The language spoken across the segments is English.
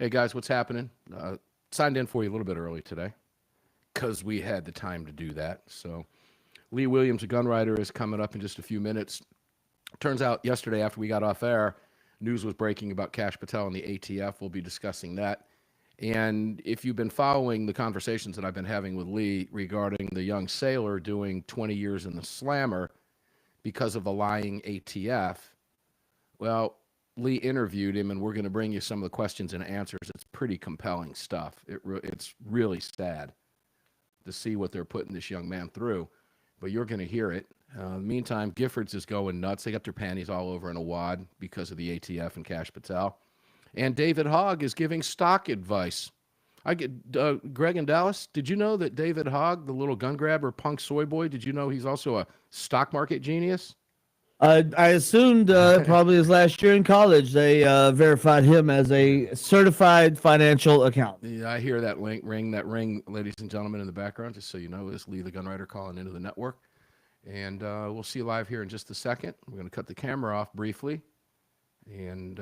Hey guys, what's happening? Signed in for you a little bit early today because we had the time to do that. So Lee Williams, a gun writer, is coming up in just a few minutes. Turns out yesterday after we got off air, news was breaking about Kash Patel and the ATF. We'll be discussing that. And if you've been following the conversations that I've been having with Lee regarding the young sailor doing 20 years in the slammer because of a lying ATF, well, Lee interviewed him, and we're going to bring you some of the questions and answers. It's pretty compelling stuff. It's really sad to see what they're putting this young man through, but you're going to hear it. Meantime, Giffords is going nuts. They got their panties all over in a wad because of the ATF and Kash Patel. And David Hogg is giving stock advice. Greg in Dallas, did you know that David Hogg, the little gun grabber, punk soy boy, did you know he's also a stock market genius? I assumed probably his last year in college, they verified him as a certified financial accountant. Yeah, I hear that ring, ladies and gentlemen, in the background, just so you know. This is Lee the Gun Writer calling into the network. And we'll see you live here in just a second. We're going to cut the camera off briefly and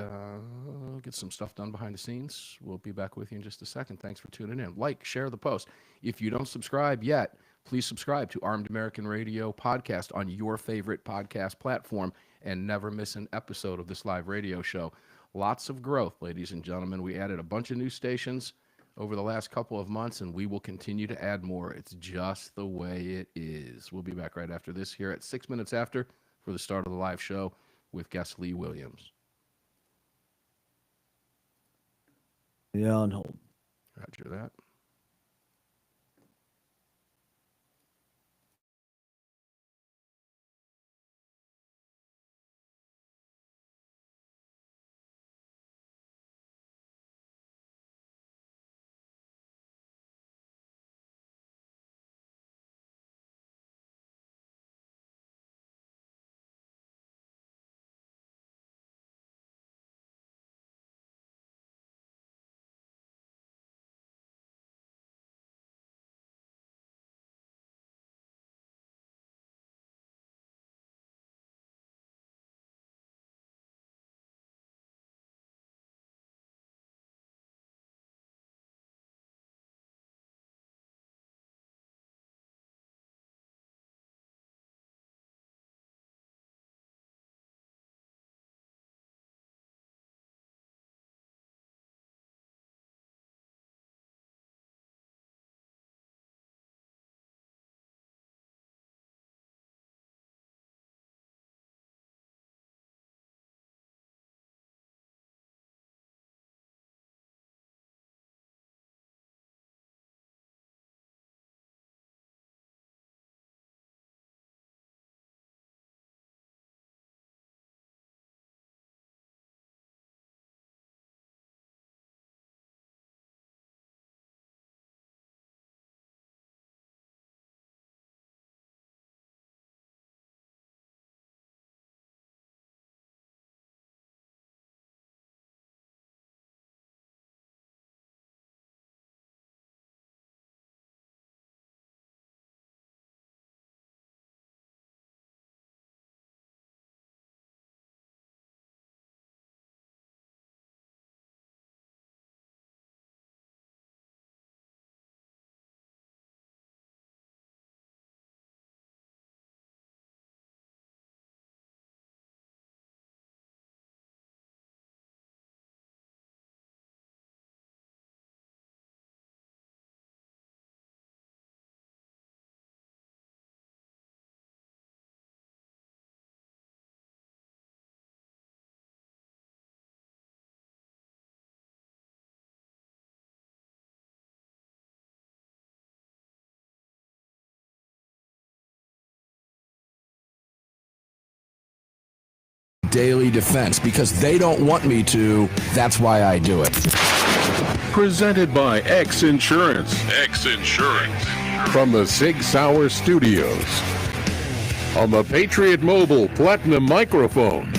get some stuff done behind the scenes. We'll be back with you in just a second. Thanks for tuning in. Like, share the post. If you don't subscribe yet, please subscribe to Armed American Radio podcast on your favorite podcast platform and never miss an episode of this live radio show. Lots of growth, ladies and gentlemen. We added a bunch of new stations over the last couple of months, and we will continue to add more. It's just the way it is. We'll be back right after this here at 6 minutes after for the start of the live show with guest Lee Williams. Yeah, on hold. Roger that. Daily Defense, because they don't want me to. That's why I do it. Presented by X Insurance. X Insurance. From the Sig Sauer Studios. On the Patriot Mobile Platinum microphone.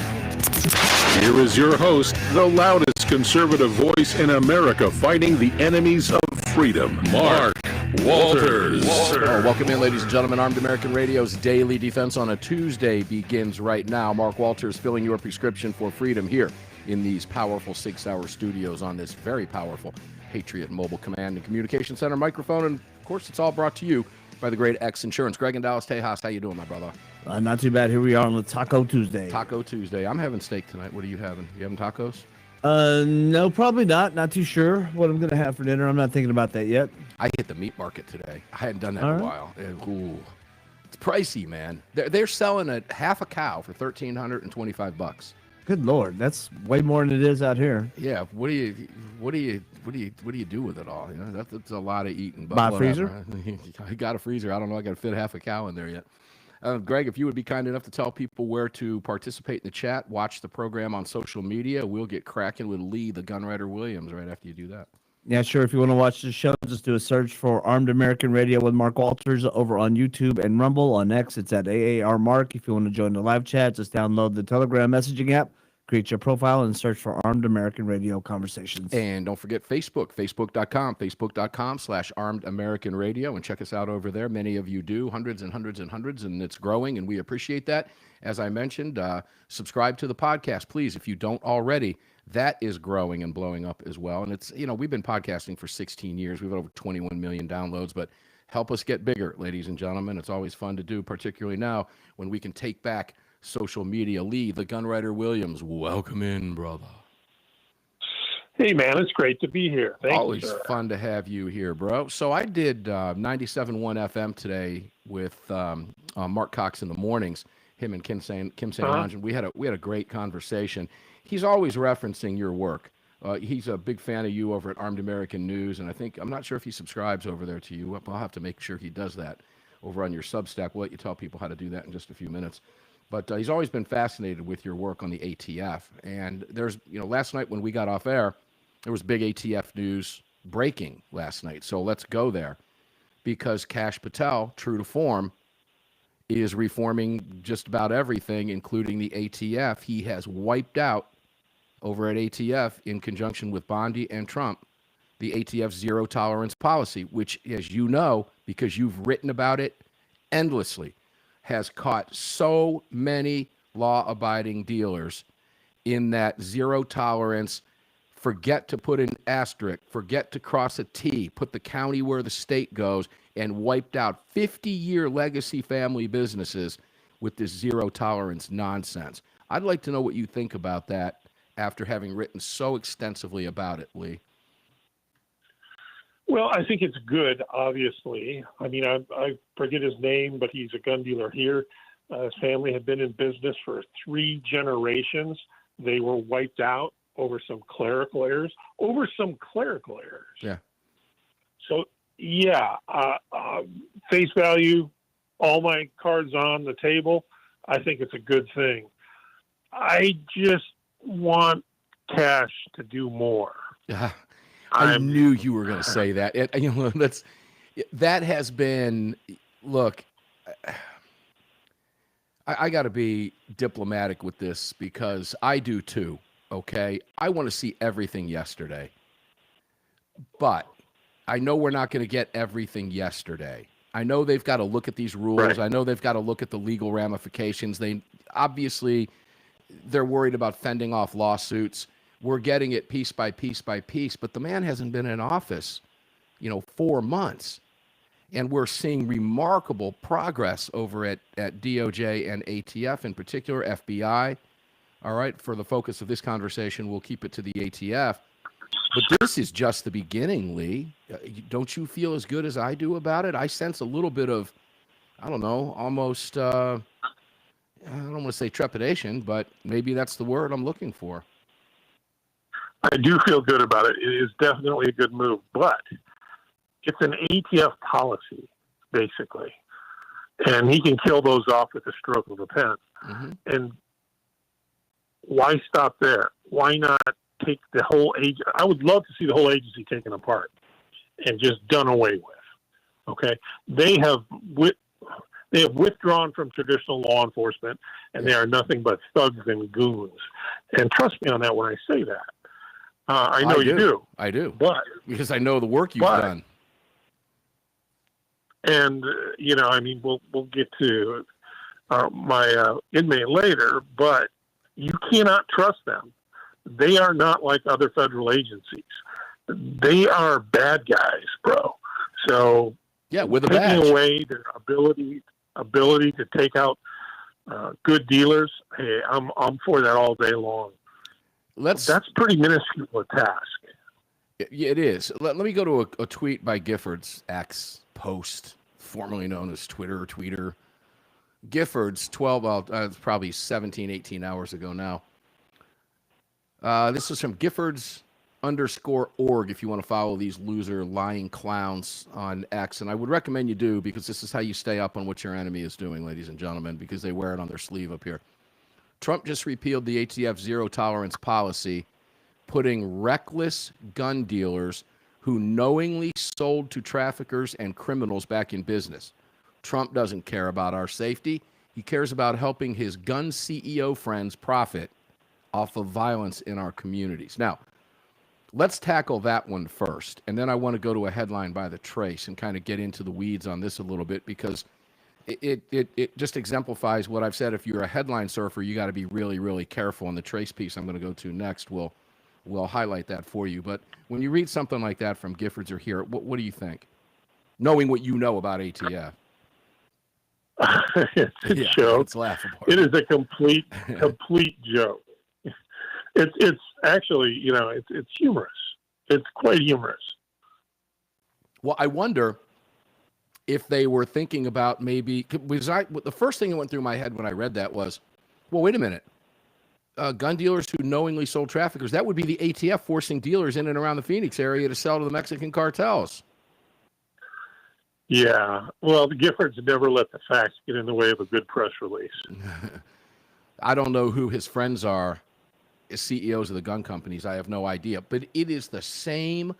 Here is your host, the loudest conservative voice in America fighting the enemies of freedom, Mark Walters. Welcome in, ladies and gentlemen. Armed American Radio's Daily Defense on a Tuesday begins right now. Mark Walters filling your prescription for freedom here in these powerful 6 Hour studios on this very powerful Patriot Mobile Command and Communication Center microphone. And, of course, it's all brought to you by the great X Insurance. Greg in Dallas, Tejas, how you doing, my brother? Not too bad. Here we are on the Taco Tuesday. Taco Tuesday. I'm having steak tonight. What are you having? You having tacos? No, probably not. Not too sure what I'm going to have for dinner. I'm not thinking about that yet. I hit the meat market today. I hadn't done that All in a right. while. It's pricey, man. They're selling a half a cow for $1,325. Good Lord, that's way more than it is out here. Yeah. What do you do with it all? You know, that's a lot of eating. But Buy a whatever. freezer? I got a freezer. I don't know. I got to fit half a cow in there yet. Greg, if you would be kind enough to tell people where to participate in the chat, watch the program on social media, we'll get cracking with Lee, the Gunwriter Williams, right after you do that. Yeah, sure. If you want to watch the show, just do a search for Armed American Radio with Mark Walters over on YouTube and Rumble. On X, it's at AAR Mark. If you want to join the live chat, just download the Telegram messaging app, create your profile, and search for Armed American Radio Conversations. And don't forget Facebook, facebook.com/Armed American Radio, and check us out over there. Many of you do, hundreds and hundreds and hundreds, and it's growing, and we appreciate that. As I mentioned, subscribe to the podcast, please, if you don't already. That is growing and blowing up as well. And it's, we've been podcasting for 16 years. We've had over 21 million downloads, but help us get bigger, ladies and gentlemen. It's always fun to do, particularly now when we can take back social media. Lee, the Gunwriter Williams, welcome in, brother. Hey, man, it's great to be here. Thank Always you, sir. fun to have you here, bro. So I did 97.1 FM today with Mark Cox in the mornings, him and Kim St. Anjan. We had a great conversation. He's always referencing your work. He's a big fan of you over at Armed American News, and I'm not sure if he subscribes over there to you. I'll have to make sure he does that over on your Substack. We'll let you tell people how to do that in just a few minutes. But he's always been fascinated with your work on the ATF. And there's, last night when we got off air, there was big ATF news breaking last night. So let's go there, because Kash Patel, true to form, is reforming just about everything, including the ATF. He has wiped out over at ATF, in conjunction with Bondi and Trump, the ATF zero tolerance policy, which, as you know, because you've written about it endlessly, has caught so many law-abiding dealers in that zero tolerance, forget to put an asterisk, forget to cross a T, put the county where the state goes, and wiped out 50-year legacy family businesses with this zero tolerance nonsense. I'd like to know what you think about that after having written so extensively about it, Lee. Well, I think it's good, obviously. I mean, I forget his name, but he's a gun dealer here. His family had been in business for 3 generations. They were wiped out over some clerical errors. Yeah. So, yeah, face value, all my cards on the table. I think it's a good thing. I just want Kash to do more. Yeah. I knew you were going to say that. That has been, look, I got to be diplomatic with this, because I do too, okay? I want to see everything yesterday. But I know we're not going to get everything yesterday. I know they've got to look at these rules. Right. I know they've got to look at the legal ramifications. They're worried about fending off lawsuits. We're getting it piece by piece by piece, but the man hasn't been in office, 4 months. And we're seeing remarkable progress over at DOJ and ATF, in particular, FBI. All right, for the focus of this conversation, we'll keep it to the ATF. But this is just the beginning, Lee. Don't you feel as good as I do about it? I sense a little bit of, I don't know, almost, I don't want to say trepidation, but maybe that's the word I'm looking for. I do feel good about it. It is definitely a good move, but it's an ATF policy, basically. And he can kill those off with a stroke of a pen. Mm-hmm. And why stop there? Why not take the whole agency? I would love to see the whole agency taken apart and just done away with. Okay? They have withdrawn from traditional law enforcement, and they are nothing but thugs and goons. And trust me on that when I say that. I know you do. I do. But because I know the work you've done. And, we'll get to my inmate later, but you cannot trust them. they are not like other federal agencies. They are bad guys, bro. So Yeah, with a badge. taking away their ability to take out good dealers, hey, I'm for that all day long. That's pretty minuscule a task. Yeah, it is. Let me go to a tweet by Giffords, X post, formerly known as Twitter or Tweeter. Giffords, it's probably 17, 18 hours ago now. This is from Giffords_org if you want to follow these loser lying clowns on X. And I would recommend you do, because this is how you stay up on what your enemy is doing, ladies and gentlemen, because they wear it on their sleeve up here. Trump just repealed the ATF zero tolerance policy, putting reckless gun dealers who knowingly sold to traffickers and criminals back in business. Trump doesn't care about our safety. He cares about helping his gun CEO friends profit off of violence in our communities. Now, let's tackle that one first, and then I want to go to a headline by the Trace and kind of get into the weeds on this a little bit, because it just exemplifies what I've said. If you're a headline surfer, you got to be really, really careful. And the Trace piece I'm going to go to next will highlight that for you. But when you read something like that from Giffords or here, what do you think, knowing what you know about ATF? It's a joke. It's laughable. It is a complete joke. It's actually, it's humorous. It's quite humorous. Well, I wonder if they were thinking about maybe, the first thing that went through my head when I read that was, well, wait a minute. Gun dealers who knowingly sold traffickers, that would be the ATF forcing dealers in and around the Phoenix area to sell to the Mexican cartels. Yeah. Well, the Giffords never let the facts get in the way of a good press release. I don't know who his friends are, as CEOs of the gun companies. I have no idea. But it is the same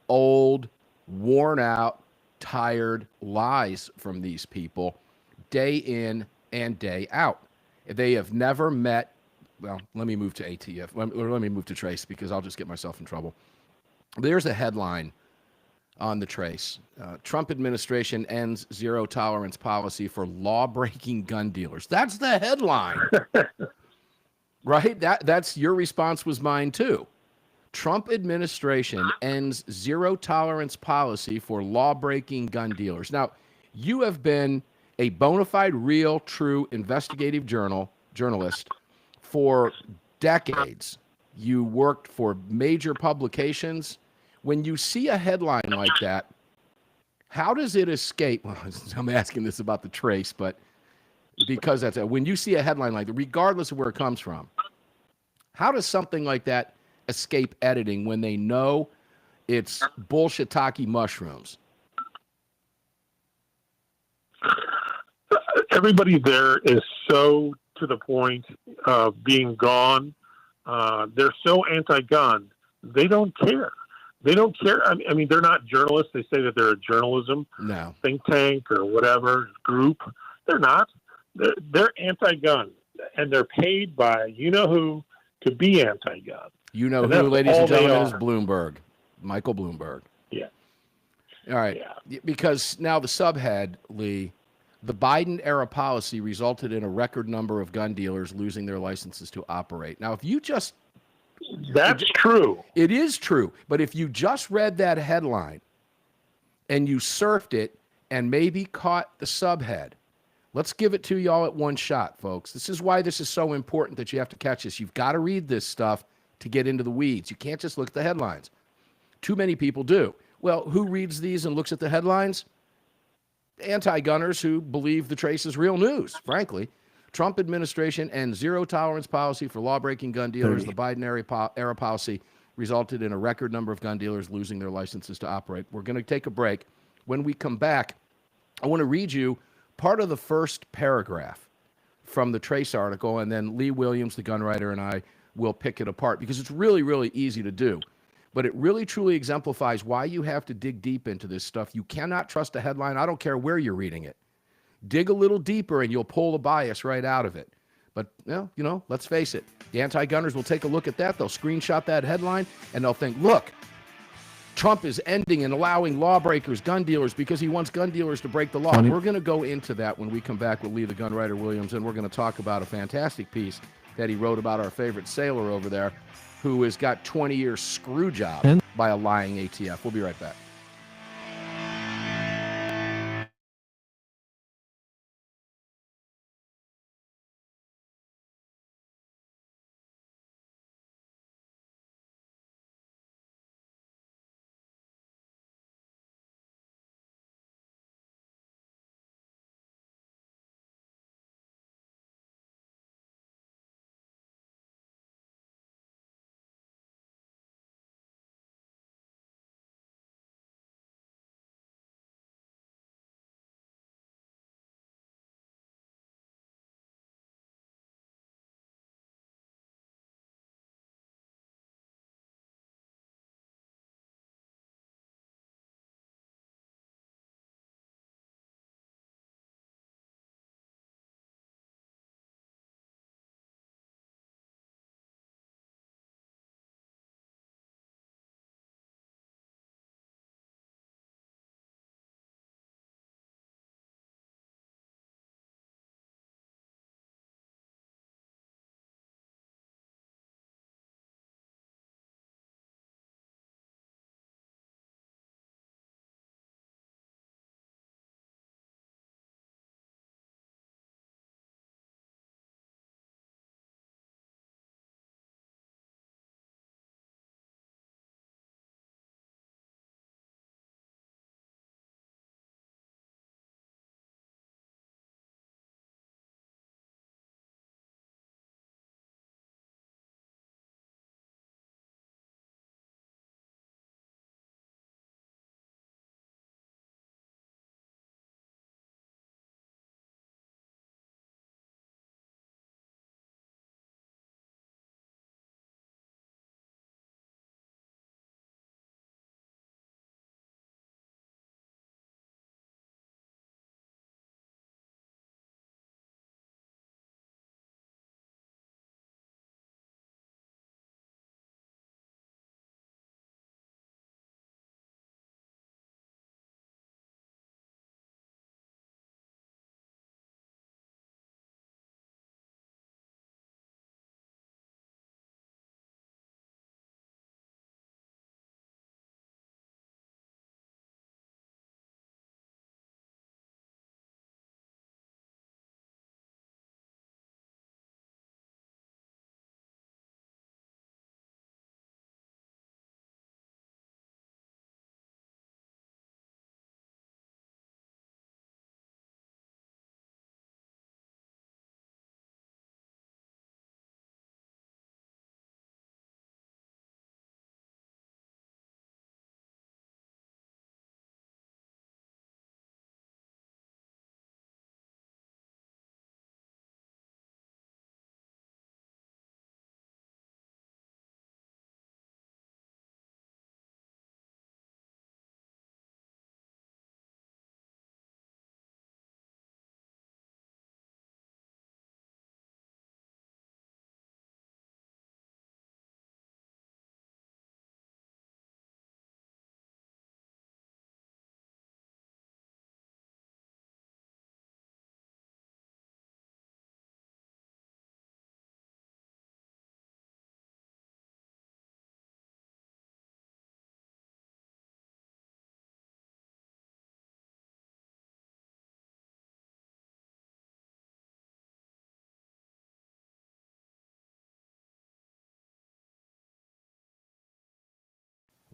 old, worn out, tired lies from these people day in and day out. They have never met. Well, let me move to ATF. Let me move to Trace, because I'll just get myself in trouble. There's a headline on the Trace. Trump administration ends zero tolerance policy for law-breaking gun dealers. That's the headline. Right? That's your response was mine too. Trump administration ends zero tolerance policy for law-breaking gun dealers. Now, you have been a bona fide, real, true investigative journalist for decades. You worked for major publications. When you see a headline like that, how does it escape? Well, I'm asking this about the Trace, but because when you see a headline like that, regardless of where it comes from, how does something like that escape editing when they know it's bullshit-taki mushrooms? Everybody there is so to the point of being gone. They're so anti-gun. They don't care. They don't care. I mean, they're not journalists. They say that they're a journalism think tank or whatever group. They're not. They're anti-gun, and they're paid by you-know-who to be anti-gun. You know who, ladies and gentlemen, is Bloomberg. Michael Bloomberg. Yeah. All right. Yeah. Because now the subhead, Lee, the Biden-era policy resulted in a record number of gun dealers losing their licenses to operate. Now, if you just... That's true. It is true. But if you just read that headline and you surfed it and maybe caught the subhead, let's give it to y'all at one shot, folks. This is why this is so important that you have to catch this. You've got to read this stuff to get into the weeds. You can't just look at the headlines. Too many people do. Well, who reads these and looks at the headlines? Anti-gunners who believe the Trace is real news, frankly. Trump administration ends zero tolerance policy for law-breaking gun dealers. The Biden era policy resulted in a record number of gun dealers losing their licenses to operate. We're going to take a break. When we come back, I want to read you part of the first paragraph from the Trace article, and then Lee Williams, the gun writer, and I will pick it apart, because it's really, really easy to do. But it really, truly exemplifies why you have to dig deep into this stuff. You cannot trust a headline. I don't care where you're reading it. Dig a little deeper, and you'll pull the bias right out of it. But, let's face it. The anti-gunners will take a look at that. They'll screenshot that headline, and they'll think, look, Trump is ending and allowing lawbreakers, gun dealers, because he wants gun dealers to break the law. We're going to go into that when we come back with Lee, the gun writer Williams, and we're going to talk about a fantastic piece that he wrote about our favorite sailor over there. who has got 20 years screw job And- by a lying ATF. We'll be right back.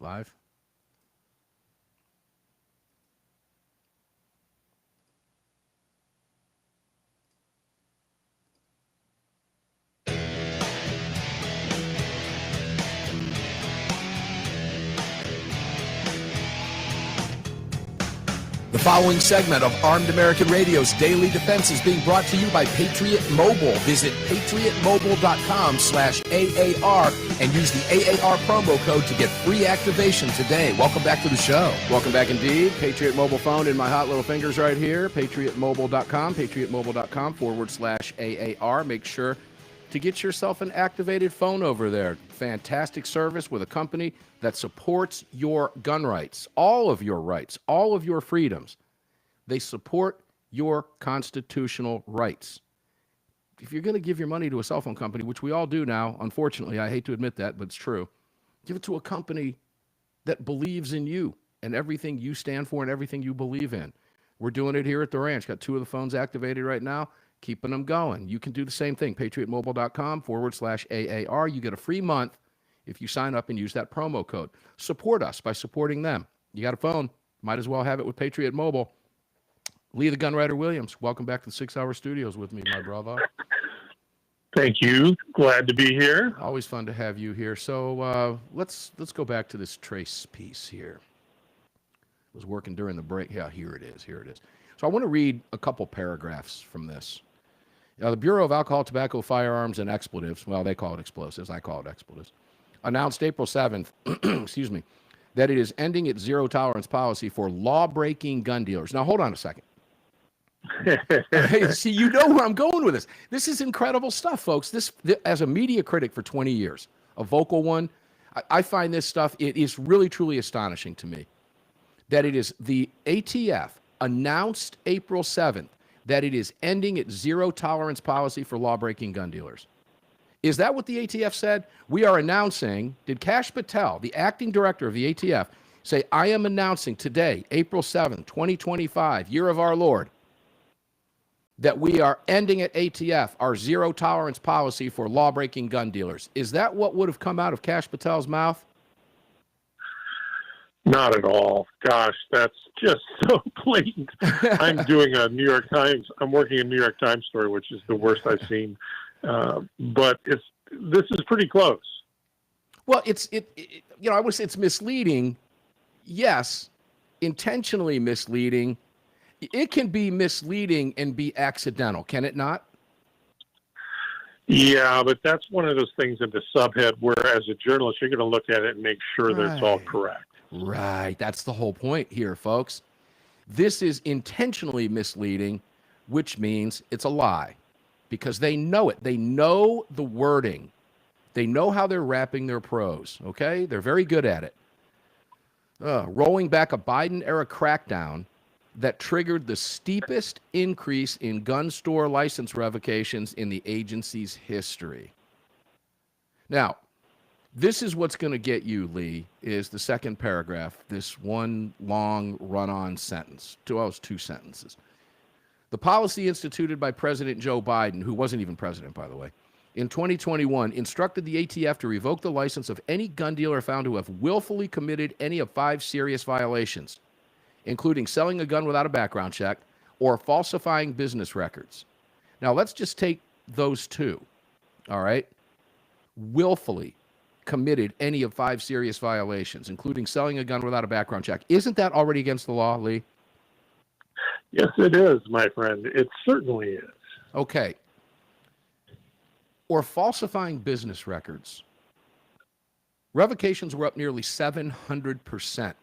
Live? The following segment of Armed American Radio's Daily Defense is being brought to you by Patriot Mobile. Visit patriotmobile.com/AAR and use the AAR promo code to get free activation today. Welcome back to the show. Welcome back indeed. Patriot Mobile phone in my hot little fingers right here. Patriotmobile.com, patriotmobile.com/AAR. Make sure to get yourself an activated phone over there. Fantastic service with a company that supports your gun rights, all of your rights, all of your freedoms. They support your constitutional rights. if you're going to give your money to a cell phone company, which we all do now, unfortunately, I hate to admit that, but it's true, give it to a company that believes in you and everything you stand for and everything you believe in. We're doing it here at the ranch. Got 2 of the phones activated right now, keeping them going. You can do the same thing, patriotmobile.com/AAR. You get a free month if you sign up and use that promo code. Support us by supporting them. You got a phone, might as well have it with Patriot Mobile. Lee the Gunwriter Williams, welcome back to the 6 Hour Studios with me, my brother. Thank you. Glad to be here. Always fun to have you here. So let's go back to this Trace piece here. I was working during the break. Yeah, here it is. So I want to read a couple paragraphs from this. The Bureau of Alcohol, Tobacco, Firearms, and Explosives, well, they call it explosives. I call it explosives, announced April 7th, excuse me, that it is ending its zero tolerance policy for law-breaking gun dealers. Now, hold on a second. See, you know where I'm going with this. This is incredible stuff, folks. This as a media critic for 20 years, a vocal one, I find this stuff, it is really, truly astonishing to me that it is the ATF announced April 7th that it is ending its zero tolerance policy for law-breaking gun dealers. Is that what the ATF said? We are announcing, did Kash Patel, the acting director of the ATF, say, I am announcing today, April 7th, 2025, year of our Lord, that we are ending at ATF our zero tolerance policy for law-breaking gun dealers? Is that what would have come out of Kash Patel's mouth? Not at all. Gosh, that's just so blatant. I'm doing a New York Times. I'm working a New York Times story, which is the worst I've seen. But this is pretty close. Well, I would say it's misleading. Yes, intentionally misleading. It can be misleading and be accidental, can it not? Yeah, but that's one of those things in the subhead where, as a journalist, you're going to look at it and make sure that it's all correct. Right. That's the whole point here, folks. This is intentionally misleading, which means it's a lie because they know it. They know the wording. They know how they're wrapping their prose, okay? They're very good at it. Rolling back a Biden-era crackdown that triggered the steepest increase in gun store license revocations in the agency's history. Now, this is what's going to get you, Lee, is the second paragraph, this one long run-on sentence. Two sentences. The policy instituted by President Joe Biden, who wasn't even president, by the way, in 2021 instructed the ATF to revoke the license of any gun dealer found to have willfully committed any of 5 serious violations, including selling a gun without a background check or falsifying business records. Now, let's just take those 2, all right? Willfully committed any of 5 serious violations, including selling a gun without a background check. Isn't that already against the law, Lee? Yes, it is, my friend. It certainly is. Okay. Or falsifying business records. Revocations were up nearly 700%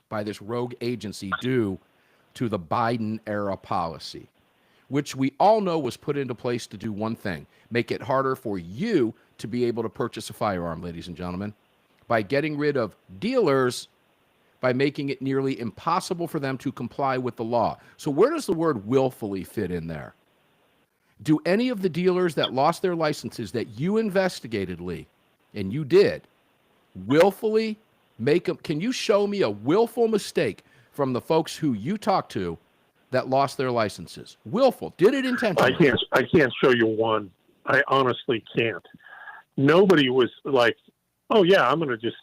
by this rogue agency due to the Biden-era policy, which we all know was put into place to do one thing: make it harder for you to be able to purchase a firearm, ladies and gentlemen, by getting rid of dealers, by making it nearly impossible for them to comply with the law. So where does the word willfully fit in there? Do any of the dealers that lost their licenses that you investigated, Lee, and you did, willfully make them? Can you show me a willful mistake from the folks who you talked to that lost their licenses? Willful. Did it intentionally? I can't show you one. I honestly can't. Nobody was like, oh, yeah, I'm going to just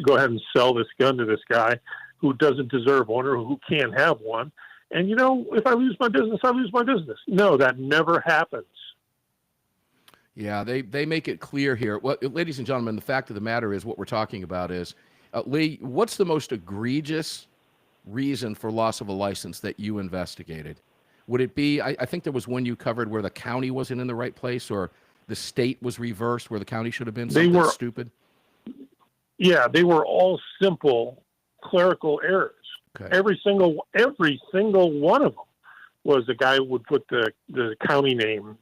go ahead and sell this gun to this guy who doesn't deserve one or who can't have one. And, if I lose my business, I lose my business. No, that never happens. Yeah, they make it clear here. Well, ladies and gentlemen, the fact of the matter is what we're talking about is, Lee, what's the most egregious reason for loss of a license that you investigated? Would it be, I think there was one you covered where the county wasn't in the right place or the state was reversed where the county should have been? Something stupid? Yeah, they were all simple clerical errors. Okay. Every single one of them was the guy would put the county name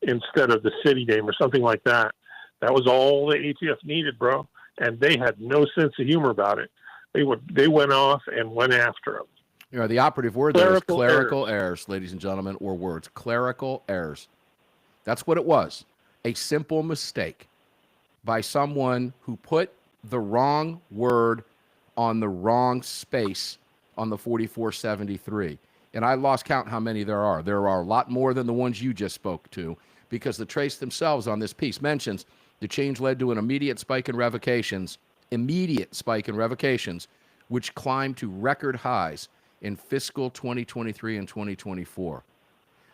instead of the city name or something like that. That was all the ATF needed, bro. And they had no sense of humor about it. They went off and went after them. The operative word there is clerical errors, ladies and gentlemen, or words. Clerical errors. That's what it was. A simple mistake by someone who put the wrong word on the wrong space on the 4473. And I lost count how many there are. There are a lot more than the ones you just spoke to, because the trace themselves on this piece mentions the change led to an immediate spike in revocations, which climbed to record highs in fiscal 2023 and 2024.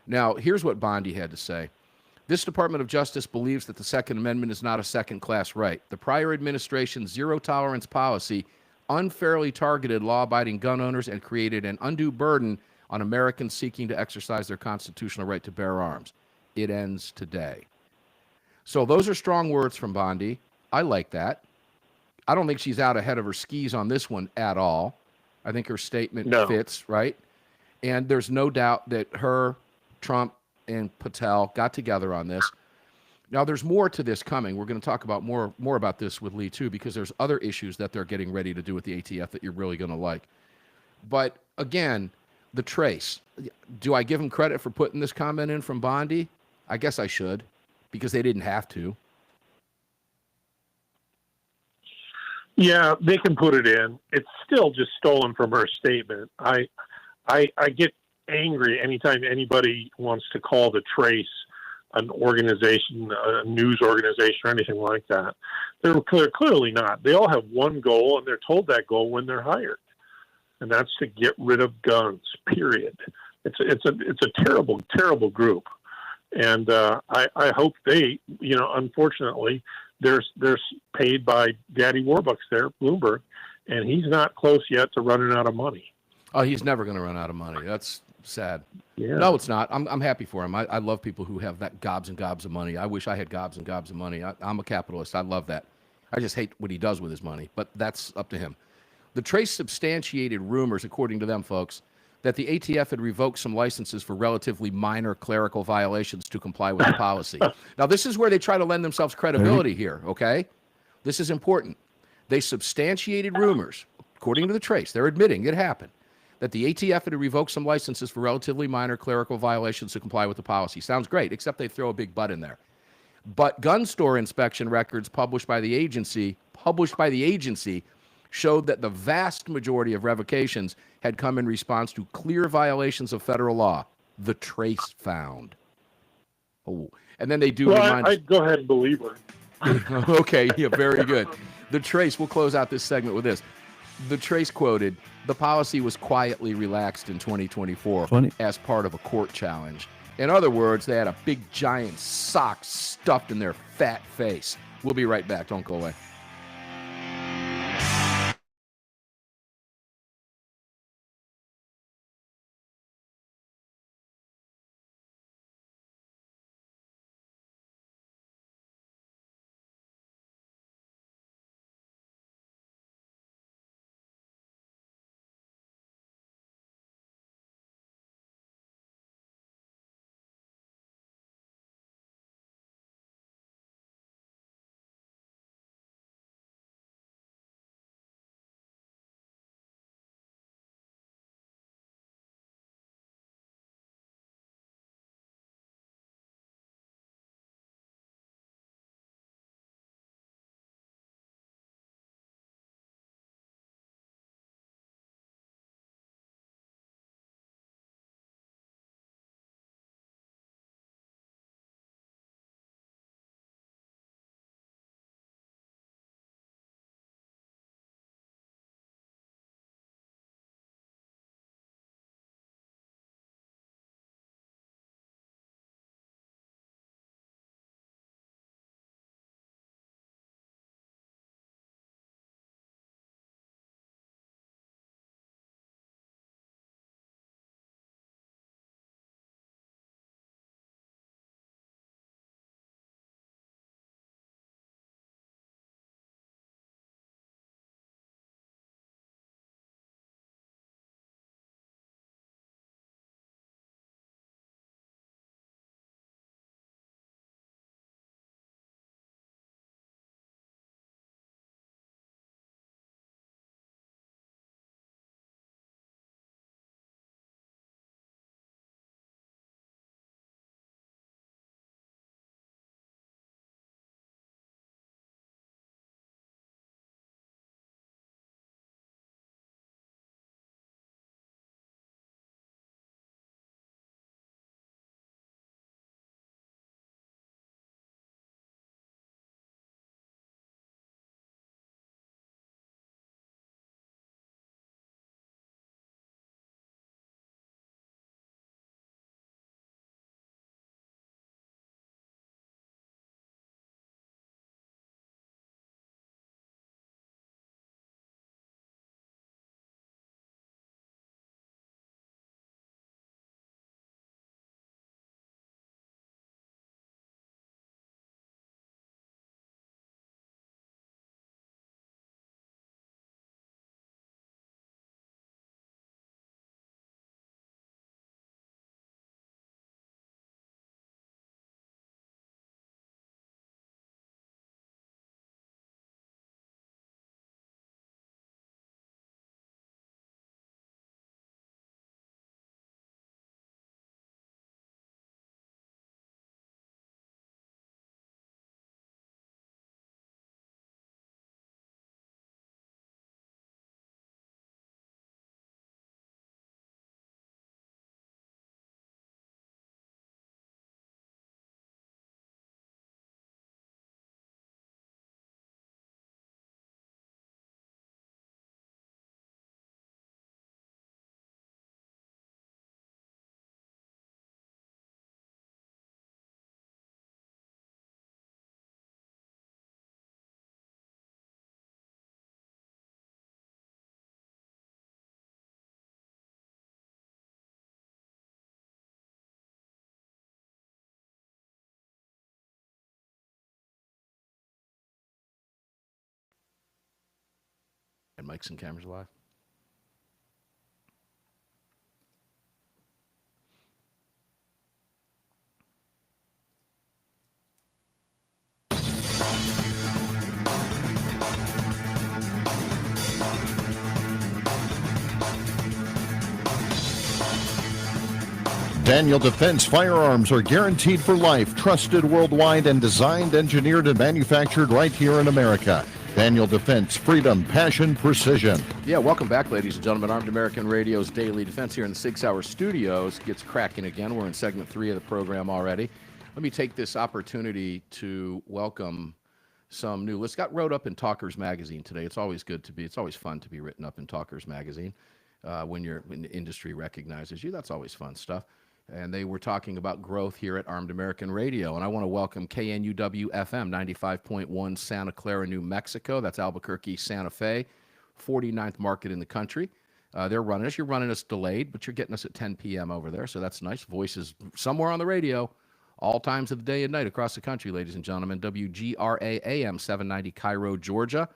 Now, here's what Bondi had to say. This Department of Justice believes that the Second Amendment is not a second-class right. The prior administration's zero-tolerance policy unfairly targeted law-abiding gun owners and created an undue burden on Americans seeking to exercise their constitutional right to bear arms. It ends today. So those are strong words from Bondi. I like that. I don't think she's out ahead of her skis on this one at all. I think her statement fits, right? And there's no doubt that her, Trump, and Patel got together on this. Now, there's more to this coming. We're going to talk about more about this with Lee, too, because there's other issues that they're getting ready to do with the ATF that you're really going to like. But, again, the trace. Do I give them credit for putting this comment in from Bondi? I guess I should, because they didn't have to. Yeah, they can put it in. It's still just stolen from her statement. I get angry anytime anybody wants to call the Trace an organization, a news organization, or anything like that. They're clearly not. They all have one goal, and they're told that goal when they're hired, and that's to get rid of guns. Period. It's a terrible, terrible group, and I hope they, unfortunately, they're paid by Daddy Warbucks there, Bloomberg, and he's not close yet to running out of money. Oh, he's never going to run out of money. That's sad. Yeah. No, it's not. I'm happy for him. I love people who have that gobs and gobs of money. I wish I had gobs and gobs of money. I'm a capitalist. I love that. I just hate what he does with his money, but that's up to him. The Trace substantiated rumors, according to them folks, that the ATF had revoked some licenses for relatively minor clerical violations to comply with the policy. Now, this is where they try to lend themselves credibility here, okay? This is important. They substantiated rumors, according to the Trace. They're admitting it happened, that the ATF had revoked some licenses for relatively minor clerical violations to comply with the policy. Sounds great, except they throw a big but in there. But gun store inspection records published by the agency showed that the vast majority of revocations had come in response to clear violations of federal law. The Trace found. Oh, and then they do remind us. I'd go ahead and believe her. Okay, yeah, very good. The Trace, we'll close out this segment with this. The Trace quoted, the policy was quietly relaxed in 2024 as part of a court challenge. In other words, they had a big giant sock stuffed in their fat face. We'll be right back. Don't go away. Mics and Cameras Live. Daniel Defense firearms are guaranteed for life, trusted worldwide, and designed, engineered, and manufactured right here in America. Daniel Defense, freedom, passion, precision. Yeah, welcome back, ladies and gentlemen. Armed American Radio's Daily Defense here in the 6 Hour Studios gets cracking again. We're in segment 3 of the program already. Let me take this opportunity to welcome some new lists. Got wrote up in Talkers Magazine today. It's always fun to be written up in Talkers Magazine when the industry recognizes you. That's always fun stuff. And they were talking about growth here at Armed American Radio. And I want to welcome KNUW-FM 95.1 Santa Clara, New Mexico. That's Albuquerque, Santa Fe, 49th market in the country. They're running us. You're running us delayed, but you're getting us at 10 p.m. over there. So that's nice. Voices somewhere on the radio, all times of the day and night across the country, ladies and gentlemen. WGRA AM 790 Cairo, Georgia.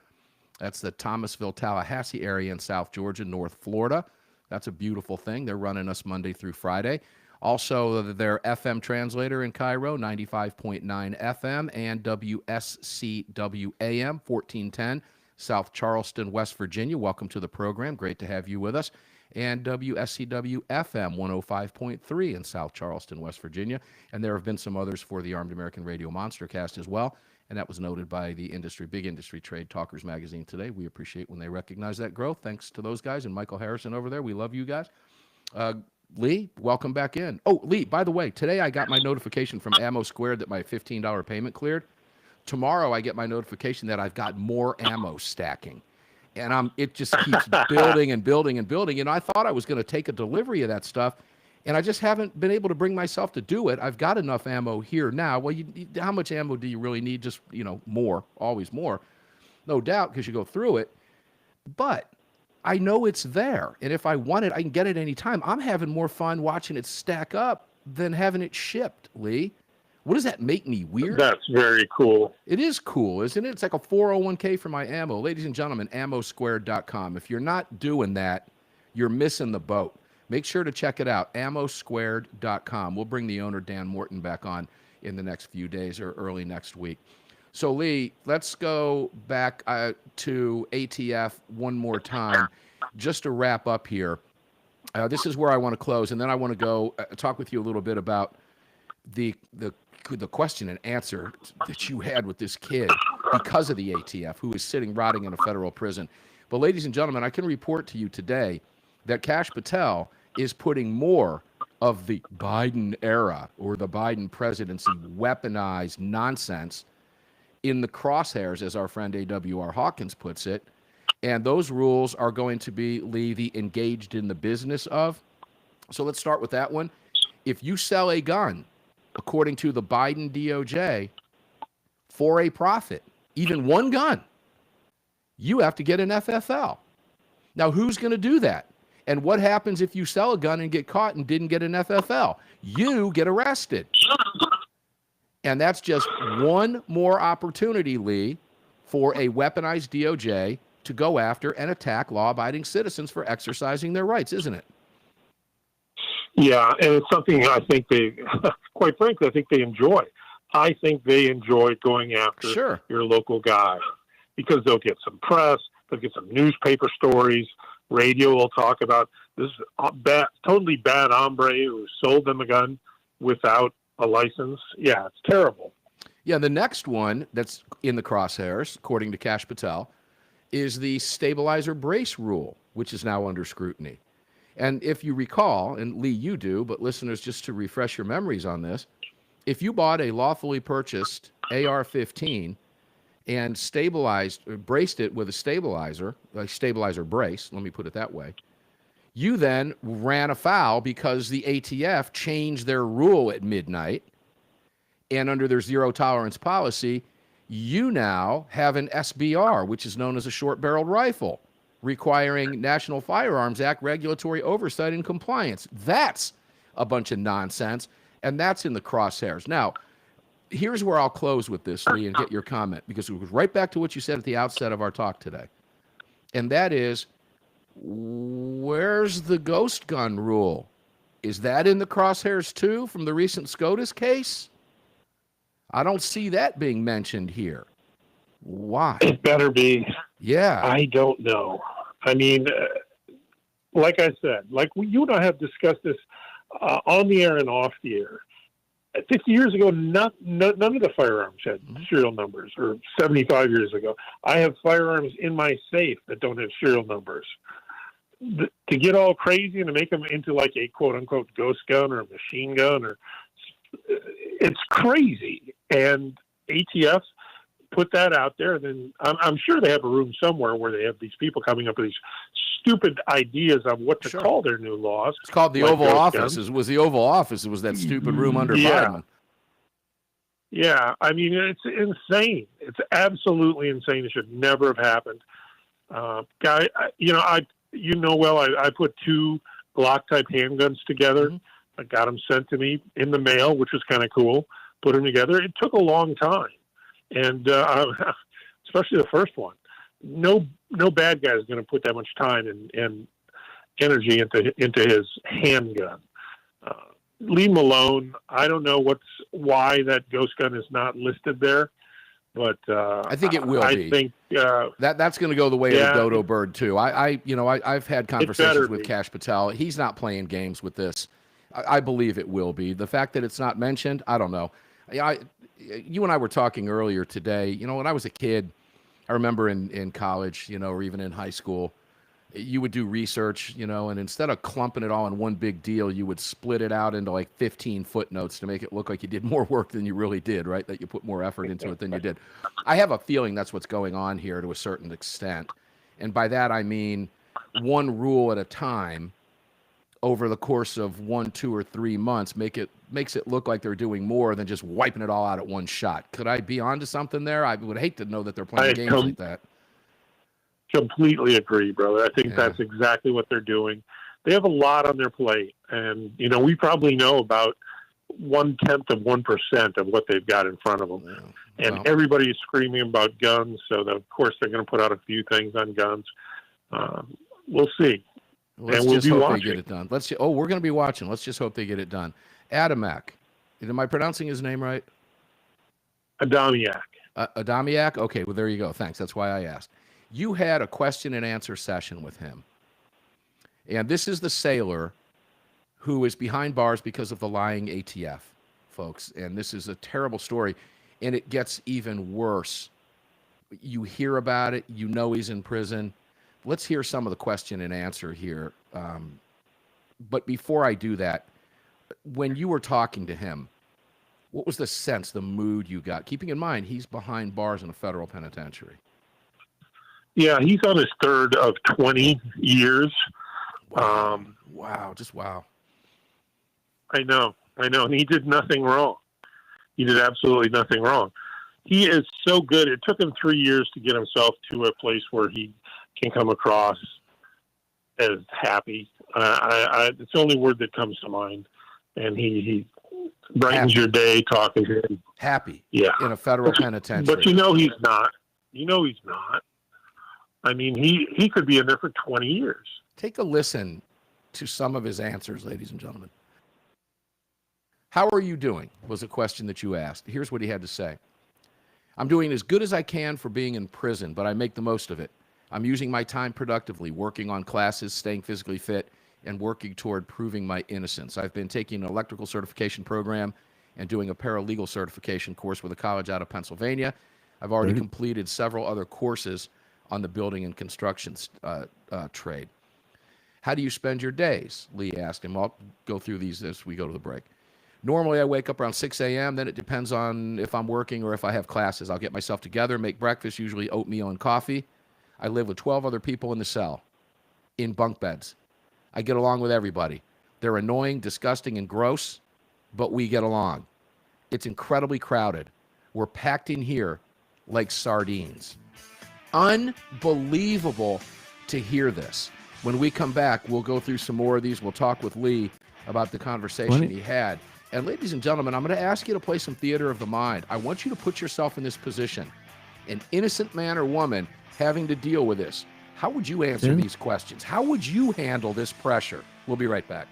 That's the Thomasville, Tallahassee area in South Georgia, North Florida. That's a beautiful thing. They're running us Monday through Friday. Also, their FM translator in Cairo, 95.9 FM, and WSCW AM, 1410, South Charleston, West Virginia. Welcome to the program. Great to have you with us. And WSCW FM, 105.3 in South Charleston, West Virginia. And there have been some others for the Armed American Radio Monstercast as well. And that was noted by the big industry trade Talkers Magazine today. We appreciate when they recognize that growth. Thanks to those guys and Michael Harrison over there. We love you guys. Lee, welcome back in. Oh, Lee, by the way, today I got my notification from Ammo Squared that my $15 payment cleared. Tomorrow I get my notification that I've got more ammo stacking. And it just keeps building and building and building. You know, I thought I was going to take a delivery of that stuff, and I just haven't been able to bring myself to do it. I've got enough ammo here now. Well, how much ammo do you really need? Just, more, always more. No doubt, because you go through it. But I know it's there, and if I want it, I can get it anytime. I'm having more fun watching it stack up than having it shipped, Lee. What does that make me, weird? That's very cool. It is cool, isn't it? It's like a 401k for my ammo. Ladies and gentlemen, ammosquared.com. If you're not doing that, you're missing the boat. Make sure to check it out, ammosquared.com. We'll bring the owner, Dan Morton, back on in the next few days or early next week. So, Lee, let's go back to ATF one more time, just to wrap up here. This is where I want to close, and then I want to go talk with you a little bit about the question and answer that you had with this kid because of the ATF, who is sitting rotting in a federal prison. But, ladies and gentlemen, I can report to you today that Kash Patel is putting more of the Biden era or the Biden presidency weaponized nonsense in the crosshairs, as our friend A.W.R. Hawkins puts it. And those rules are going to be, Lee, the engaged in the business of. So let's start with that one. If you sell a gun, according to the Biden DOJ, for a profit, even one gun, you have to get an FFL. Now, who's going to do that? And what happens if you sell a gun and get caught and didn't get an FFL? You get arrested. And that's just one more opportunity, Lee, for a weaponized DOJ to go after and attack law-abiding citizens for exercising their rights, isn't it? Yeah, and it's something I think quite frankly, I think they enjoy. I think they enjoy going after your local guy because they'll get some press, they'll get some newspaper stories, radio will talk about this totally bad hombre who sold them a gun without a license. Yeah, it's terrible. Yeah, the next one that's in the crosshairs, according to Kash Patel, is the stabilizer brace rule, which is now under scrutiny. And if you recall, and Lee, you do, but listeners, just to refresh your memories on this, if you bought a lawfully purchased AR-15 and braced it with a stabilizer brace, let me put it that way, you then ran afoul because the ATF changed their rule at midnight, and under their zero tolerance policy, you now have an SBR, which is known as a short-barreled rifle, requiring National Firearms Act regulatory oversight and compliance. That's a bunch of nonsense, and that's in the crosshairs. Now, here's where I'll close with this, Lee, and get your comment, because it goes right back to what you said at the outset of our talk today. and that is, where's the ghost gun rule? Is that in the crosshairs too from the recent SCOTUS case? I don't see that being mentioned here. Why? It better be. Yeah. I don't know. I mean, like I said, you and I have discussed this on the air and off the air. 50 years ago, none of the firearms had serial numbers, or 75 years ago. I have firearms in my safe that don't have serial numbers. To get all crazy and to make them into like a quote-unquote ghost gun or a machine gun, it's crazy. And ATF put that out there, and then I'm sure they have a room somewhere where they have these people coming up with these stupid ideas on what to call their new laws. It's called the Oval Office. It was the Oval Office. It was that stupid room under Biden. Yeah, I mean, it's insane. It's absolutely insane. It should never have happened. Guy, I put 2 Glock type handguns together. Mm-hmm. I got them sent to me in the mail, which was kind of cool. Put them together. It took a long time. And especially the first one, no bad guy is going to put that much time and energy into his handgun. Leave him alone. I don't know why that ghost gun is not listed there, but I think it will be. I think that's going to go the way of the dodo bird too. I've had conversations with Kash Patel. He's not playing games with this. I believe it will be. The fact that it's not mentioned, I don't know. You and I were talking earlier today. When I was a kid, I remember in college, or even in high school, you would do research, and instead of clumping it all in one big deal, you would split it out into like 15 footnotes to make it look like you did more work than you really did, right? That you put more effort into it than you did. I have a feeling that's what's going on here to a certain extent. And by that, I mean one rule at a time over the course of 1, 2, or 3 months makes it look like they're doing more than just wiping it all out at one shot. Could I be onto something there? I would hate to know that they're playing games like that. Completely agree, brother. I think that's exactly what they're doing. They have a lot on their plate, and we probably know about 0.1% of what they've got in front of them. Yeah. And everybody is screaming about guns, so of course they're going to put out a few things on guns. We'll see. Let's just hope they get it done. We're going to be watching. Let's just hope they get it done. Adamek. Am I pronouncing his name right? Adamiak. Adamiak? Okay, well, there you go. Thanks. That's why I asked. You had a question and answer session with him. And this is the sailor who is behind bars because of the lying ATF, folks. And this is a terrible story. And it gets even worse. You hear about it. He's in prison. Let's hear some of the question and answer here. But before I do that, when you were talking to him, what was the sense, the mood you got? Keeping in mind, he's behind bars in a federal penitentiary. Yeah, he's on his 3rd of 20 years. Wow, just wow. I know. And he did nothing wrong. He did absolutely nothing wrong. He is so good. It took him 3 years to get himself to a place where he can come across as happy. It's the only word that comes to mind. And he brightens your day talking to him. Happy. Yeah. In a federal penitentiary. But he's not. He's not. I mean, he could be in there for 20 years. Take a listen to some of his answers, ladies and gentlemen. How are you doing? Was a question that you asked. Here's what he had to say. I'm doing as good as I can for being in prison, but I make the most of it. I'm using my time productively, working on classes, staying physically fit, and working toward proving my innocence. I've been taking an electrical certification program and doing a paralegal certification course with a college out of Pennsylvania. I've already completed several other courses on the building and construction trade. How do you spend your days? Lee asked him. I'll go through these as we go to the break. Normally, I wake up around 6 a.m. Then it depends on if I'm working or if I have classes. I'll get myself together, make breakfast, usually oatmeal and coffee. I live with 12 other people in the cell, in bunk beds. I get along with everybody. They're annoying, disgusting, and gross, but we get along. It's incredibly crowded. We're packed in here like sardines. Unbelievable to hear this. When we come back, we'll go through some more of these. We'll talk with Lee about the conversation he had. And ladies and gentlemen, I'm going to ask you to play some theater of the mind. I want you to put yourself in this position. An innocent man or woman having to deal with this. How would you answer Tim? these questions? How would you handle this pressure? We'll be right back.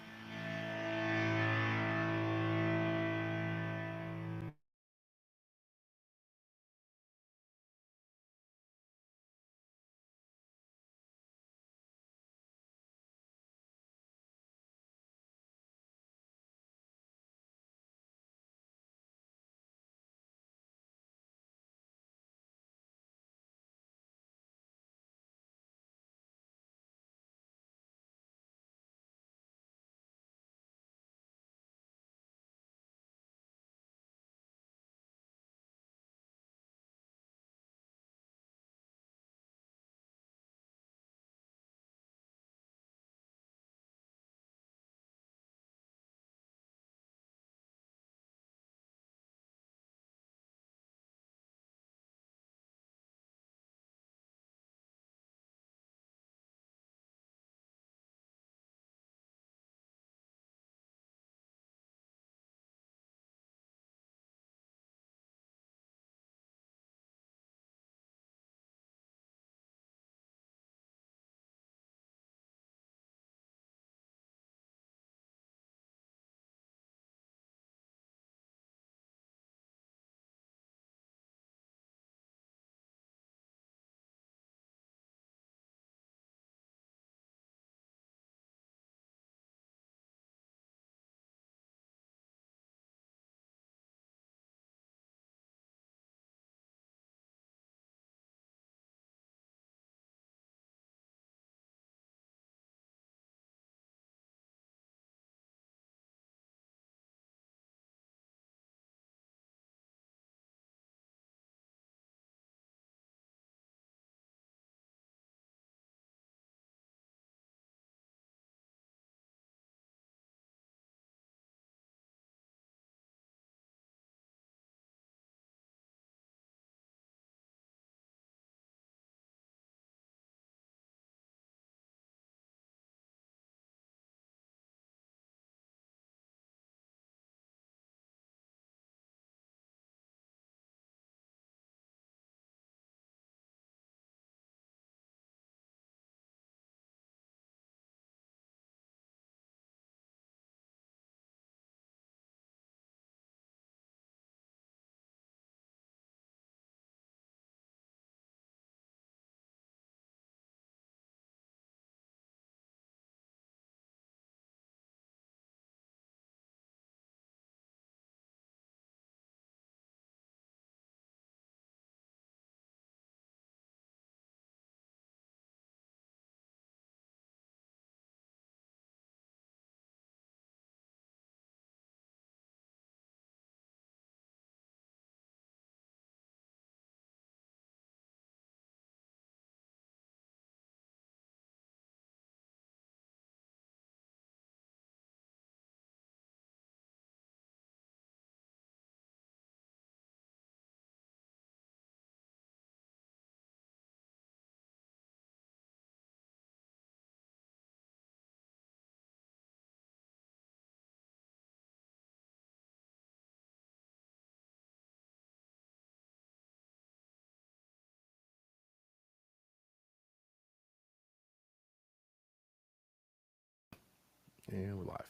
And we're live.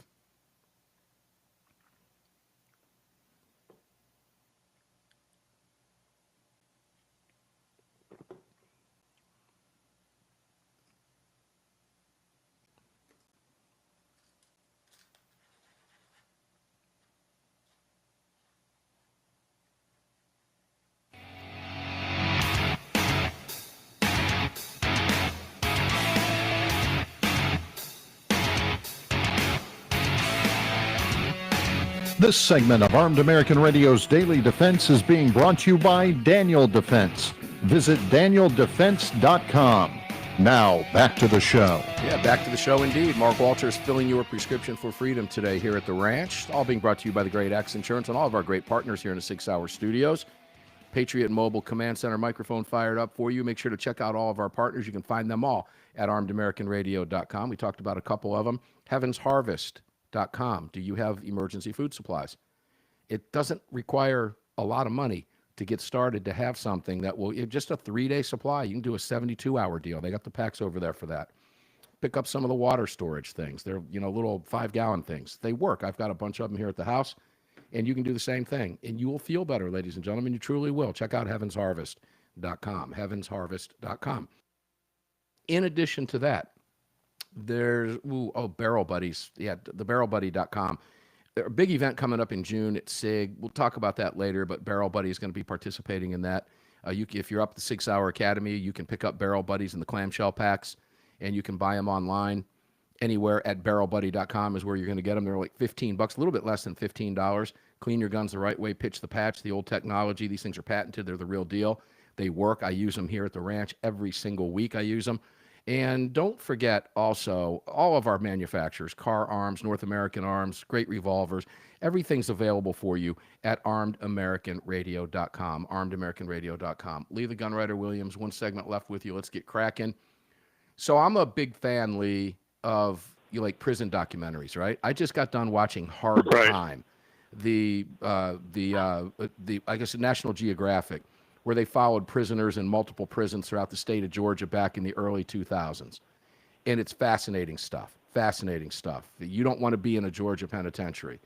This segment of Armed American Radio's Daily Defense is being brought to you by Daniel Defense. Visit DanielDefense.com. Now, back to the show. Yeah, back to the show indeed. Mark Walters filling your prescription for freedom today here at the ranch. All being brought to you by the great X Insurance and all of our great partners here in the 6 Hour Studios. Patriot Mobile Command Center microphone fired up for you. Make sure to check out all of our partners. You can find them all at armedamericanradio.com. We talked about a couple of them. HeavensHarvest.com. Do you have emergency food supplies? It doesn't require a lot of money to get started to have something that will just a 3-day supply. You can do a 72-hour deal. They got the packs over there for that. Pick up some of the water storage things. They're, little 5-gallon things. They work. I've got a bunch of them here at the house, and you can do the same thing. And you will feel better, ladies and gentlemen. You truly will. Check out heavensharvest.com, heavensharvest.com. In addition to that, there's, Barrel Buddies. Yeah, the barrelbuddy.com. There's a big event coming up in June at SIG. We'll talk about that later, but Barrel Buddy is going to be participating in that. If you're up the 6 Hour Academy, you can pick up Barrel Buddies in the clamshell packs, and you can buy them online. Anywhere at barrelbuddy.com is where you're going to get them. They're like $15, a little bit less than $15. Clean your guns the right way, pitch the patch, the old technology. These things are patented. They're the real deal. They work. I use them here at the ranch every single week. I use them. And don't forget also all of our manufacturers, Car Arms, North American Arms, great revolvers. Everything's available for you at armedamericanradio.com, armedamericanradio.com. Lee the Gunwriter Williams, one segment left with you. Let's get cracking. So I'm a big fan, Lee, of prison documentaries, right? I just got done watching Hard Time, the I guess National Geographic, where they followed prisoners in multiple prisons throughout the state of Georgia back in the early 2000s. And it's fascinating stuff, You don't want to be in a Georgia penitentiary.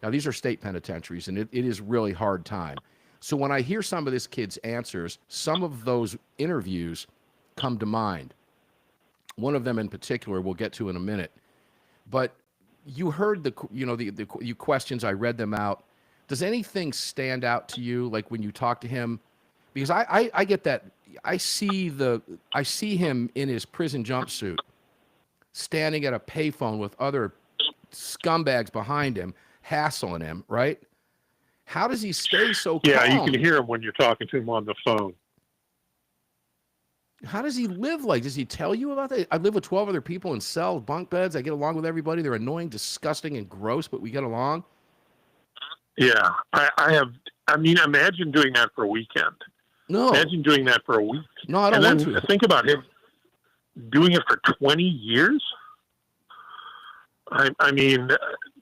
Now, these are state penitentiaries, and it is really hard time. So when I hear some of this kid's answers, some of those interviews come to mind. One of them in particular we'll get to in a minute. But you heard the questions, I read them out. Does anything stand out to you, like when you talk to him? Because I get that. I see him in his prison jumpsuit standing at a payphone with other scumbags behind him, hassling him, right? How does he stay so calm? Yeah, you can hear him when you're talking to him on the phone. How does he live like? Does he tell you about that? I live with 12 other people in cells, bunk beds. I get along with everybody. They're annoying, disgusting, and gross, but we get along. Yeah, I have. I mean, imagine doing that for a weekend. No. Imagine doing that for a week. No, I don't want to. Think about him doing it for 20 years. I mean,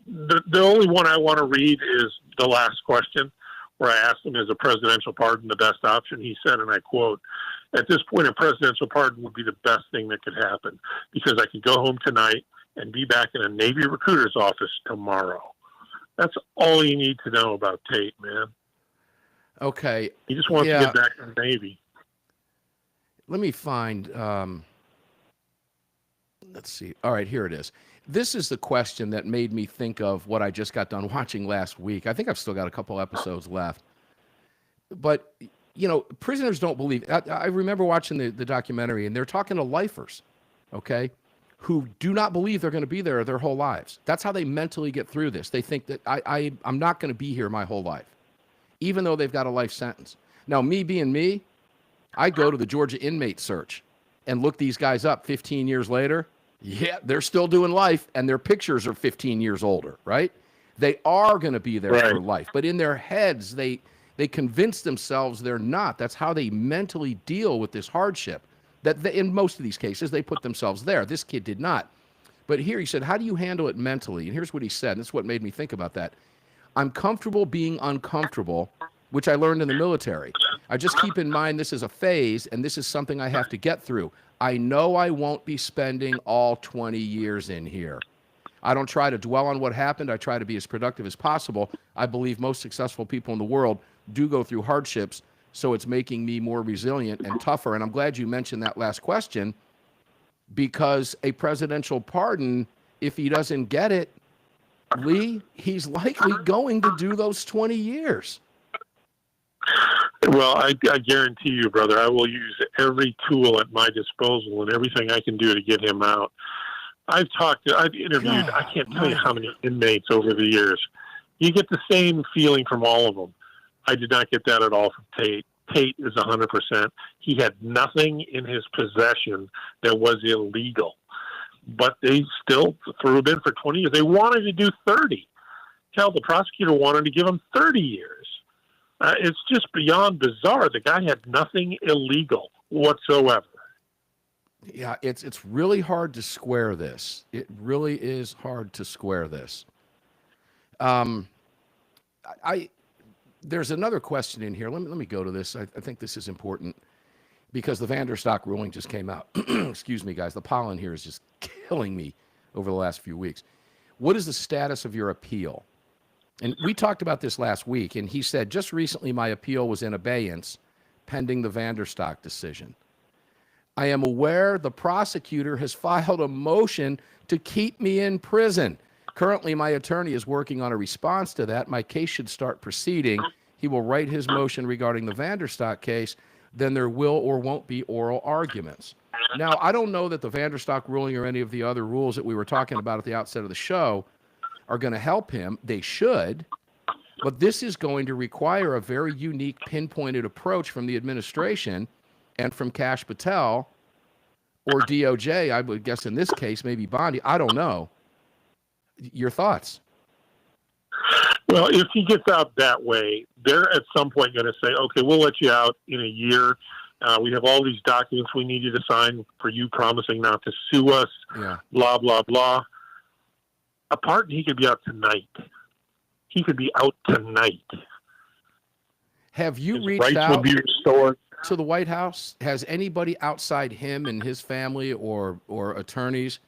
the only one I want to read is the last question, where I asked him, is a presidential pardon the best option? He said, and I quote, "At this point, a presidential pardon would be the best thing that could happen, because I could go home tonight and be back in a Navy recruiter's office tomorrow." That's all you need to know about Tate, man. Okay. He just wants to get back in the Navy. Let me find, let's see. All right, here it is. This is the question that made me think of what I just got done watching last week. I think I've still got a couple episodes left. But, prisoners don't believe. I remember watching the documentary, and they're talking to lifers, okay, who do not believe they're going to be there their whole lives. That's how they mentally get through this. They think that I'm not going to be here my whole life, even though they've got a life sentence. Now, me being me, I go to the Georgia inmate search and look these guys up 15 years later. Yeah, they're still doing life, and their pictures are 15 years older, right? They are going to be there for life. But in their heads, they convince themselves they're not. That's how they mentally deal with this hardship. In most of these cases, they put themselves there. This kid did not. But here he said, how do you handle it mentally? And here's what he said, and this is what made me think about that. I'm comfortable being uncomfortable, which I learned in the military. I just keep in mind this is a phase, and this is something I have to get through. I know I won't be spending all 20 years in here. I don't try to dwell on what happened. I try to be as productive as possible. I believe most successful people in the world do go through hardships, so it's making me more resilient and tougher. And I'm glad you mentioned that last question, because a presidential pardon, if he doesn't get it, Lee, he's likely going to do those 20 years. Well, I guarantee you, brother, I will use every tool at my disposal and everything I can do to get him out. I've interviewed, I can't tell you how many inmates over the years. You get the same feeling from all of them. I did not get that at all from Tate. Tate is 100%. He had nothing in his possession that was illegal, but they still threw him in for 20 years. They wanted to do 30. Hell, the prosecutor wanted to give him 30 years. It's just beyond bizarre. The guy had nothing illegal whatsoever. Yeah, it's really hard to square this. It really is hard to square this. There's another question in here. Let me go to this. I think this is important because the Vanderstock ruling just came out. Excuse me, guys. The pollen here is just killing me over the last few weeks. What is the status of your appeal? And we talked about this last week, and he said, just recently my appeal was in abeyance pending the Vanderstock decision. I am aware the prosecutor has filed a motion to keep me in prison. Currently, my attorney is working on a response to that. My case should start proceeding. He will write his motion regarding the Vanderstock case. Then there will or won't be oral arguments. Now, I don't know that the Vanderstock ruling or any of the other rules that we were talking about at the outset of the show are going to help him. They should. But this is going to require a very unique, pinpointed approach from the administration and from Kash Patel or DOJ, I would guess in this case, maybe Bondi. I don't know. Your thoughts? Well, if he gets out that way, they're at some point going to say, okay, we'll let you out in a year. We have all these documents we need you to sign for you promising not to sue us, blah, blah, blah. He could be out tonight. He could be out tonight. Have you His reached rights out will be restored. to the White House? Has anybody outside him and his family or attorneys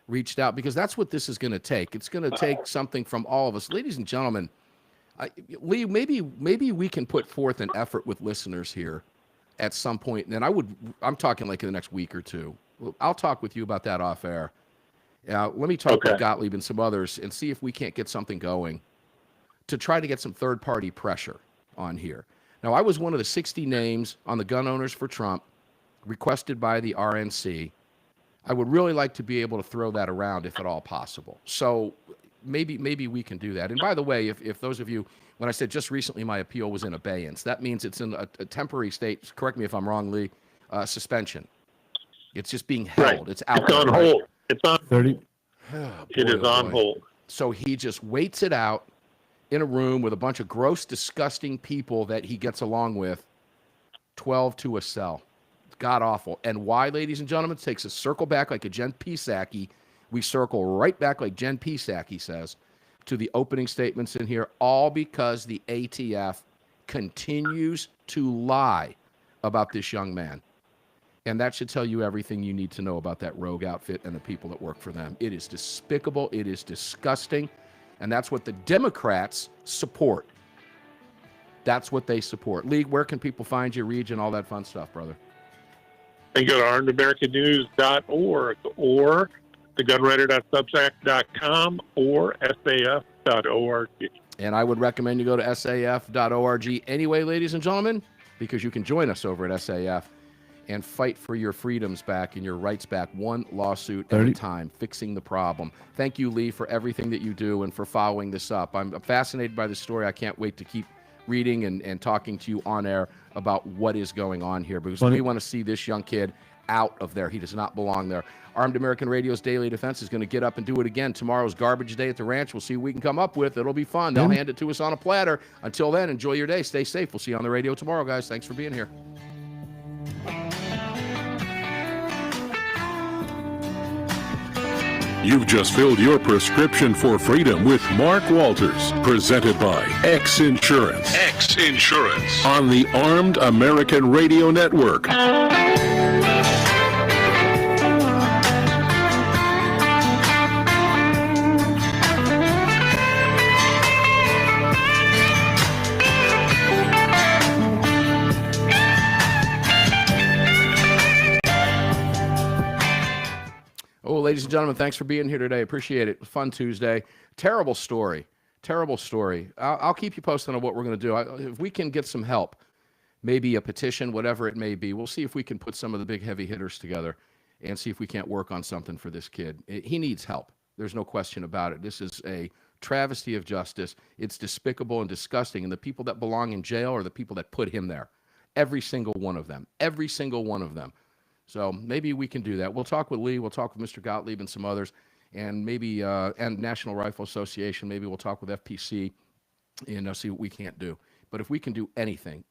reached out? Because that's what this is going to take. It's going to take something from all of us. Ladies and gentlemen, Lee, maybe we can put forth an effort with listeners here at some point. And I'm talking like in the next week or two. I'll talk with you about that off air. Let me talk with Gottlieb and some others and see if we can't get something going to try to get some third-party pressure on here. Now, I was one of the 60 names on the Gun Owners for Trump requested by the RNC. I would really like to be able to throw that around if at all possible. So maybe we can do that. And by the way, if those of you, when I said just recently my appeal was in abeyance, that means it's in a temporary state, correct me if I'm wrong, Lee, suspension. It's just being held. Right. It's out. It's on hold. It's on 30. It is on hold. So he just waits it out in a room with a bunch of gross, disgusting people that he gets along with, 12 to a cell. God awful. And why, ladies and gentlemen, it takes a circle back like a Jen Psaki. We circle right back like Jen Psaki says to the opening statements in here, all because the ATF continues to lie about this young man. And that should tell you everything you need to know about that rogue outfit and the people that work for them. It is despicable. It is disgusting. And that's what the Democrats support. That's what they support. Lee, where can people find you, read you, and all that fun stuff, brother? They go to armedamericannews.org or thegunwriter.substack.com or saf.org. And I would recommend you go to saf.org anyway, ladies and gentlemen, because you can join us over at SAF and fight for your freedoms back and your rights back, one lawsuit at a time, fixing the problem. Thank you, Lee, for everything that you do and for following this up. I'm fascinated by this story. I can't wait to keep reading and talking to you on air about what is going on here, because we want to see this young kid out of there. He does not belong there. Armed American Radio's Daily Defense is going to get up and do it again. Tomorrow's garbage day at the ranch. We'll see what we can come up with. It'll be fun. They'll hand it to us on a platter. Until then, enjoy your day. Stay safe. We'll see you on the radio tomorrow, guys. Thanks for being here. You've just filled your prescription for freedom with Mark Walters, presented by X Insurance. X Insurance on the Armed American Radio Network. Oh, ladies and gentlemen, thanks for being here today. Appreciate it. Fun Tuesday. Terrible story. Terrible story. I'll keep you posted on what we're going to do. If we can get some help, maybe a petition, whatever it may be, we'll see if we can put some of the big heavy hitters together and see if we can't work on something for this kid. He needs help. There's no question about it. This is a travesty of justice. It's despicable and disgusting. And the people that belong in jail are the people that put him there. Every single one of them. Every single one of them. So maybe we can do that. We'll talk with Lee. We'll talk with Mr. Gottlieb and some others, and maybe and National Rifle Association. Maybe we'll talk with FPC and see what we can't do. But if we can do anything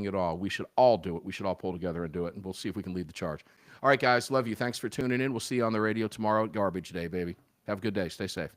at all, we should all do it. We should all pull together and do it, and we'll see if we can lead the charge. All right, guys, love you. Thanks for tuning in. We'll see you on the radio tomorrow. Garbage day, baby. Have a good day. Stay safe.